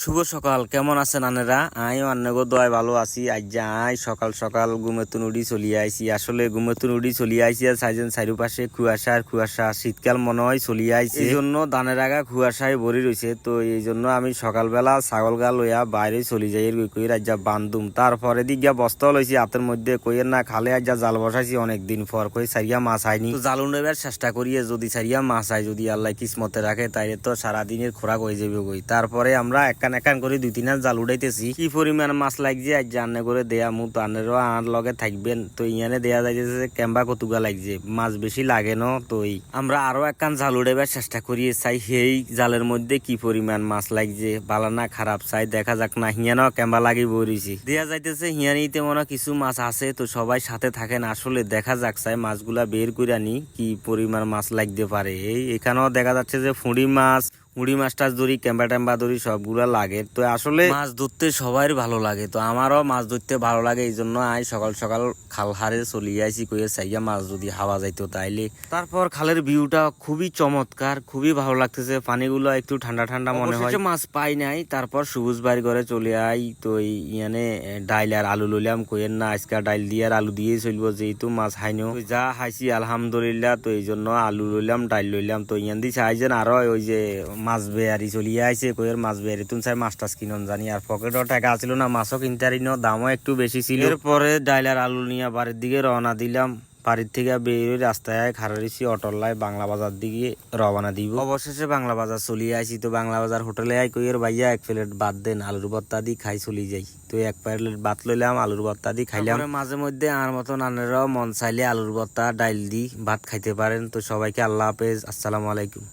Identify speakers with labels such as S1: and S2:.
S1: শুভ সকাল, কেমন আছেন আনেরা? আমিও আন্নগো দয় ভালো আছি। আজ যে সকাল সকাল ঘুমেতুন উড়ি চলিয়ে আইছি। আসলে ঘুমেতুন উড়ি চলিয়ে আইছি আর সাইজেন চারিপাশে কুয়াশা আর কুয়াশা, শীতকাল মনে হয় চলিয়ে আইছে। এই জন্য ধানের আগা কুয়াশায় ভরি রয়েছে। তো এই জন্য আমি সকালবেলা ছাগল গা লইয়া বাইরে চলি যাই কই রাজ্যা বান্ধুম। তারপরে দিক গিয়া বস্তা লইছি হাতের মধ্যে, কইয়ের না খালে আজ জাল বসাইছি অনেকদিন পর, কই সারিয়া মাছ আইনি। তো জাল উন্নবার চেষ্টা করিয়ে যদি সারিয়া মাছ আয়, যদি আল্লাহ কিসমতে রাখে তাইলে তো সারাদিনের খোরাক হয়ে যাবে কই। তারপরে আমরা একান করে দুই তিন জাল উঠাইতেছি। কি পরিমাণ মাছ লাগছে আজ জানে করে দেয়া মু তানেরও আর লগে থাকবেন। তো ইয়ানে দেয়া যাইতেছে কেম্বা কতুগা লাগছে, মাছ বেশি লাগে ন। তো আমরা আরো একখান জাল উঠাইবার চেষ্টা করিয়ে চাই সেই জালের মধ্যে কি পরিমাণ মাছ লাগছে, ভালো না খারাপ চাই দেখা যাক না। হিয়ানো কেম্বা লাগি বইছি দেয়া যাইতেছে, হিয়ানিতে মনে কিছু মাছ আছে। তো সবাই সাথে থাকেন, আসলে দেখা যাক চাই মাছগুলা বের করে আনি কি পরিমাণ মাছ লাগতে পারে। এখানেও দেখা যাচ্ছে যে ফুঁড়ি মাছ, মুড়ি মাছ টাছ ধরি, ক্যাম্বা ট্যাম্বা ধরি, সবগুলা লাগে। তো আসলে মাছ ধরতে সবাই ভালো লাগে, তো আমারও মাছ ধরতে ভালো লাগে। এই জন্য সকাল সকাল খাল হারে চলিয়ে আইসি, কইয়ে চাইয়া মাছ যদি হাওয়া যাইতো তাইলে। তারপর খালের ভিউটা খুবই চমৎকার, খুবই ভালো লাগতেছে। পানিগুলো একটু ঠান্ডা ঠান্ডা মনে হয়। মাছ পাই নাই, তারপর সবুজ বাড়ি ঘরে চলে আই। তো ইয়ানে ডাইল আর আলু লইলাম, কইয়ের না আজকে ডাইল দিয়ে আর আলু দিয়ে চলবো, যেহেতু মাছ হাইনো যা হাইছি আলহামদুলিল্লাহ। তো এই জন্য আলু লইলাম, ডাইল লইলাম। তো ইয়ান দিছে আইজেন আরো ওই যে মাছ বেয়ারি চলিয়ে আইছে, কইয়ের মাছ বেয়ারি তুন চাই মাছ টাছ কিনন জানি। আর পকেটও টাকা আছিল না, মাছও কিনতে পারি না, দামও একটু বেশি ছিল। এরপরে ডাইল আর আলু নিয়ে বাড়ির দিকে রওনা দিলাম। বাড়ির থেকে বের রাস্তায় খারাইছি অটোর লাই বাংলা বাজার দিকে রওনা দিব। অবশেষে বাংলা বাজার চলিয়ে আইছি। তো বাংলা বাজার হোটেলে কইয়ের ভাইয়া এক প্লেট ভাত দেন, আলুর ভর্তা দি খাই চলি যাই। তো এক প্লেট ভাত লইলাম, আলুর ভর্তা দি খাইলাম। মাঝে মধ্যে আর মতন আনেরাও মন চাইলে আলুর ভর্তা ডাইল দি ভাত খাইতে পারেন। তো সবাইকে আল্লাহ হাফেজ, আসসালামু আলাইকুম।